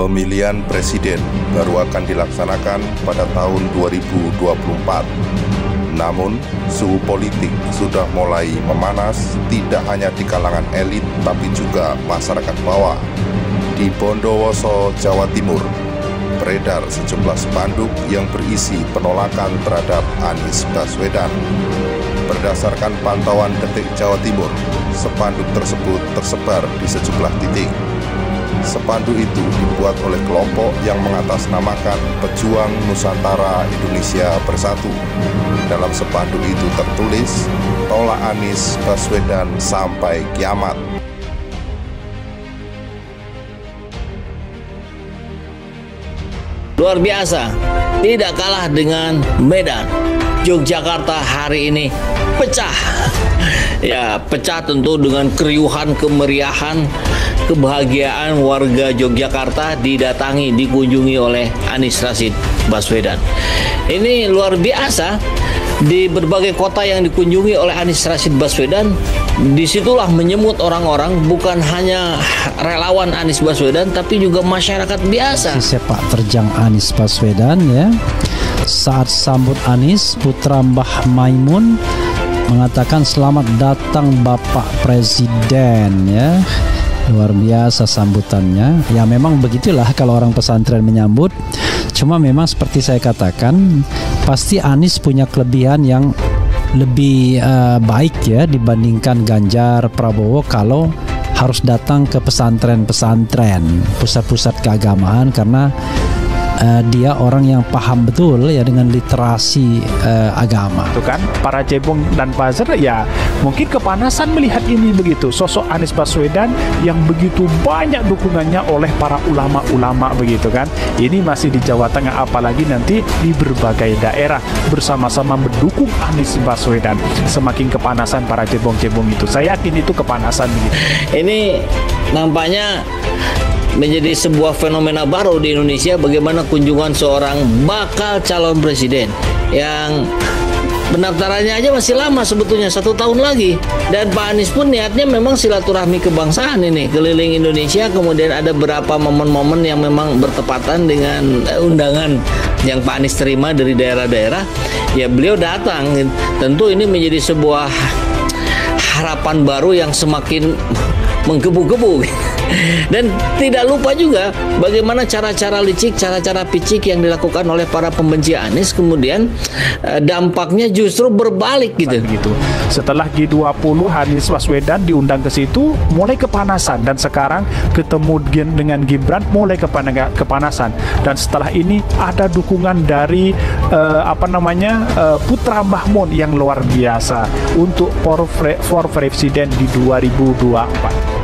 Pemilihan presiden baru akan dilaksanakan pada tahun 2024. Namun, suhu politik sudah mulai memanas tidak hanya di kalangan elit tapi juga masyarakat bawah. Di Bondowoso, Jawa Timur, beredar sejumlah spanduk yang berisi penolakan terhadap Anies Baswedan. Berdasarkan pantauan Detik Jawa Timur, spanduk tersebut tersebar di sejumlah titik. Spanduk itu dibuat oleh kelompok yang mengatasnamakan Pejuang Nusantara Indonesia Bersatu. Dalam spanduk itu tertulis, "Tolak Anies Baswedan sampai kiamat." Luar biasa, tidak kalah dengan Medan. Yogyakarta hari ini pecah. Ya, pecah tentu dengan keriuhan, kemeriahan, kebahagiaan warga Yogyakarta didatangi, dikunjungi oleh Anies Rashid Baswedan. Ini luar biasa. Di berbagai kota yang dikunjungi oleh Anies Rashid Baswedan, disitulah menyemut orang-orang, bukan hanya relawan Anies Baswedan, tapi juga masyarakat biasa. Sepak terjang Anies Baswedan ya. Saat sambut Anies, putra Mbah Maimun mengatakan selamat datang Bapak Presiden ya. Luar biasa sambutannya. Ya memang begitulah kalau orang pesantren menyambut. Cuma memang seperti saya katakan, pasti Anies punya kelebihan yang lebih baik ya dibandingkan Ganjar Prabowo kalau harus datang ke pesantren-pesantren, pusat-pusat keagamaan, karena dia orang yang paham betul ya dengan literasi agama. Itu kan para cebong dan buzzer ya mungkin kepanasan melihat ini begitu. Sosok Anies Baswedan yang begitu banyak dukungannya oleh para ulama-ulama begitu kan. Ini masih di Jawa Tengah, apalagi nanti di berbagai daerah bersama-sama mendukung Anies Baswedan. Semakin kepanasan para cebong-cebong itu. Saya yakin itu kepanasan begitu. Ini nampaknya menjadi sebuah fenomena baru di Indonesia, bagaimana kunjungan seorang bakal calon presiden yang pendaftarannya aja masih lama sebetulnya, 1 tahun lagi. Dan Pak Anies pun niatnya memang silaturahmi kebangsaan ini, keliling Indonesia. Kemudian ada beberapa momen-momen yang memang bertepatan dengan undangan yang Pak Anies terima dari daerah-daerah. Ya beliau datang. Tentu ini menjadi sebuah harapan baru yang semakin menggebu-gebu. Dan tidak lupa juga bagaimana cara-cara licik, cara-cara picik yang dilakukan oleh para pembenci Anies, kemudian dampaknya justru berbalik gitu. Setelah G20 Anies Baswedan diundang ke situ, mulai kepanasan, dan sekarang ketemu dengan Gibran mulai kepanasan. Dan setelah ini ada dukungan dari putra Mbah Mun yang luar biasa untuk for presiden di 2024.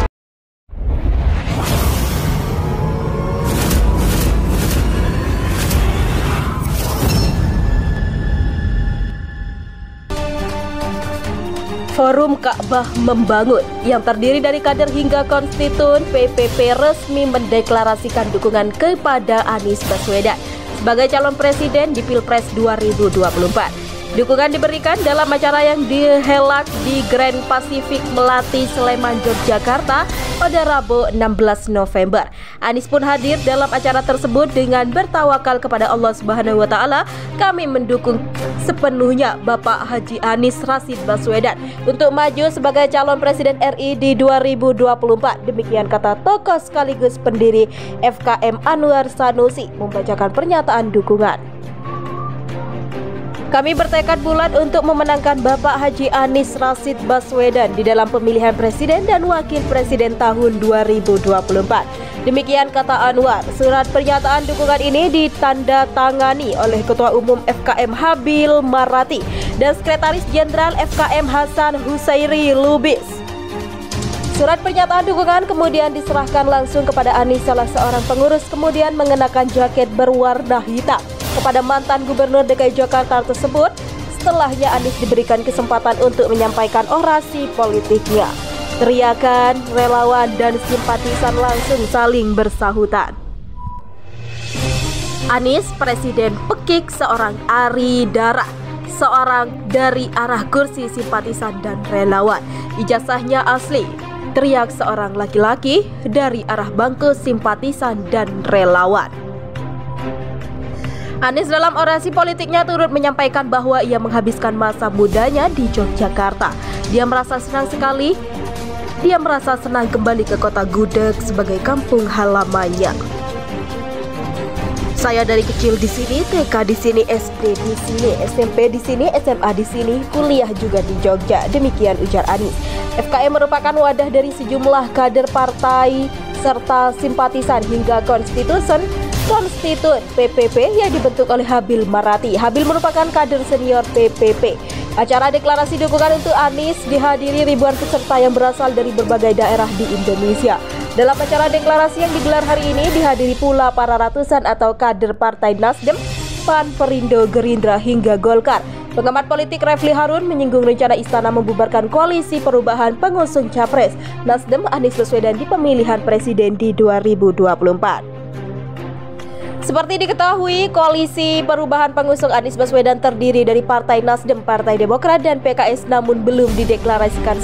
Forum Ka'bah Membangun yang terdiri dari kader hingga konstituen PPP resmi mendeklarasikan dukungan kepada Anies Baswedan sebagai calon presiden di Pilpres 2024. Dukungan diberikan dalam acara yang dihelat di Grand Pacific Melati, Sleman, Yogyakarta pada Rabu 16 November. Anies pun hadir dalam acara tersebut dengan bertawakal kepada Allah Subhanahu wa Ta'ala. Kami mendukung sepenuhnya Bapak Haji Anies Rashid Baswedan untuk maju sebagai calon presiden RI di 2024. Demikian kata tokoh sekaligus pendiri FKM Anwar Sanusi membacakan pernyataan dukungan. Kami bertekad bulat untuk memenangkan Bapak Haji Anies Rashid Baswedan di dalam pemilihan presiden dan wakil presiden tahun 2024. Demikian kata Anwar. Surat pernyataan dukungan ini ditandatangani oleh Ketua Umum FKM Habil Marati dan Sekretaris Jenderal FKM Hasan Husairi Lubis. Surat pernyataan dukungan kemudian diserahkan langsung kepada Anies, salah seorang pengurus, kemudian mengenakan jaket berwarna hitam kepada mantan Gubernur DKI Jakarta tersebut. Setelahnya Anies diberikan kesempatan untuk menyampaikan orasi politiknya. Teriakan, relawan dan simpatisan langsung saling bersahutan. Anies presiden pekik seorang Ari Dara, seorang dari arah kursi simpatisan dan relawan. Ijazahnya asli. teriak seorang laki-laki dari arah bangku simpatisan dan relawan. Anies dalam orasi politiknya turut menyampaikan bahwa ia menghabiskan masa mudanya di Yogyakarta. Dia merasa senang sekali. Dia merasa senang kembali ke kota Gudeg sebagai kampung halamannya. Saya dari kecil di sini, TK di sini, SD di sini, SMP di sini, SMA di sini, kuliah juga di Jogja. Demikian ujar Anies. FKM merupakan wadah dari sejumlah kader partai serta simpatisan hingga konstituen PPP yang dibentuk oleh Habil Marati. Habil merupakan kader senior PPP. Acara deklarasi dukungan untuk Anies dihadiri ribuan peserta yang berasal dari berbagai daerah di Indonesia. Dalam acara deklarasi yang digelar hari ini dihadiri pula para ratusan atau kader Partai Nasdem, PAN, Perindo, Gerindra hingga Golkar. Pengamat politik Refli Harun menyinggung rencana istana membubarkan koalisi perubahan pengusung capres Nasdem Anies Baswedan di pemilihan presiden di 2024. Seperti diketahui, koalisi perubahan pengusung Anies Baswedan terdiri dari Partai Nasdem, Partai Demokrat, dan PKS namun belum dideklarasikan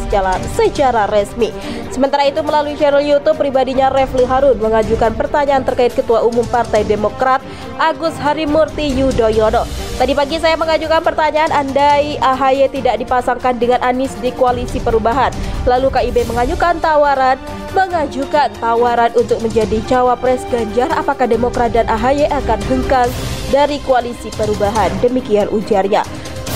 secara resmi. Sementara itu, melalui channel YouTube pribadinya, Refli Harun mengajukan pertanyaan terkait Ketua Umum Partai Demokrat Agus Harimurti Yudhoyono. Tadi pagi saya mengajukan pertanyaan andai AHY tidak dipasangkan dengan Anies di koalisi perubahan. Lalu KIB mengajukan tawaran untuk menjadi cawapres Ganjar. Apakah Demokrat dan AHY akan hengkang dari koalisi perubahan? Demikian ujarnya.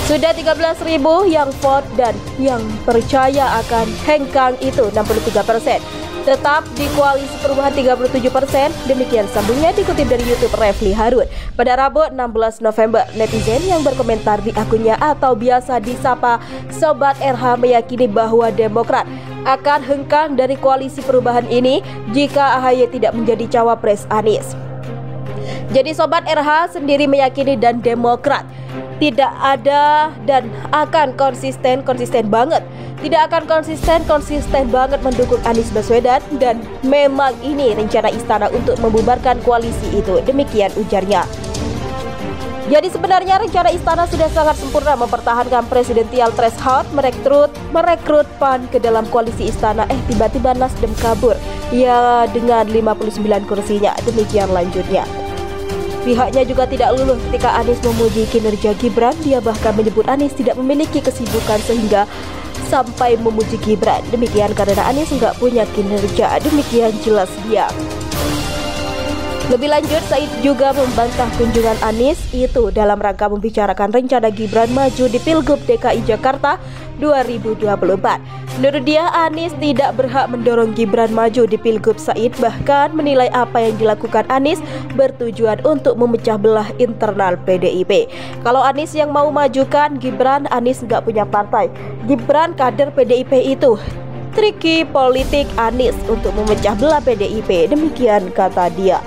Sudah 13.000 yang vote dan yang percaya akan hengkang itu 63%. Tetap di koalisi perubahan 37%. Demikian sambungnya dikutip dari YouTube Refli Harun. Pada Rabu 16 November, netizen yang berkomentar di akunnya atau biasa disapa Sobat RH meyakini bahwa Demokrat akan hengkang dari koalisi perubahan ini jika AHY tidak menjadi cawapres Anies. Jadi Sobat RH sendiri meyakini dan Demokrat tidak ada dan akan konsisten banget. Tidak akan konsisten banget mendukung Anies Baswedan dan memang ini rencana istana untuk membubarkan koalisi itu. Demikian ujarnya. Jadi sebenarnya rencana istana sudah sangat sempurna mempertahankan presidensial threshold, merekrut PAN ke dalam koalisi istana. Tiba-tiba Nasdem kabur ya dengan 59 kursinya. Demikian lanjutnya. Pihaknya juga tidak luluh ketika Anies memuji kinerja Gibran. Dia bahkan menyebut Anies tidak memiliki kesibukan sehingga sampai memuji Gibran. Demikian karena Anies nggak punya kinerja. Demikian jelas dia. Lebih lanjut, Said juga membantah kunjungan Anies itu dalam rangka membicarakan rencana Gibran maju di Pilgub DKI Jakarta 2024. Menurut dia, Anies tidak berhak mendorong Gibran maju di Pilgub. Said bahkan menilai apa yang dilakukan Anies bertujuan untuk memecah belah internal PDIP. Kalau Anies yang mau majukan Gibran, Anies nggak punya partai. Gibran kader PDIP itu. Triki politik Anies untuk memecah belah PDIP. Demikian kata dia.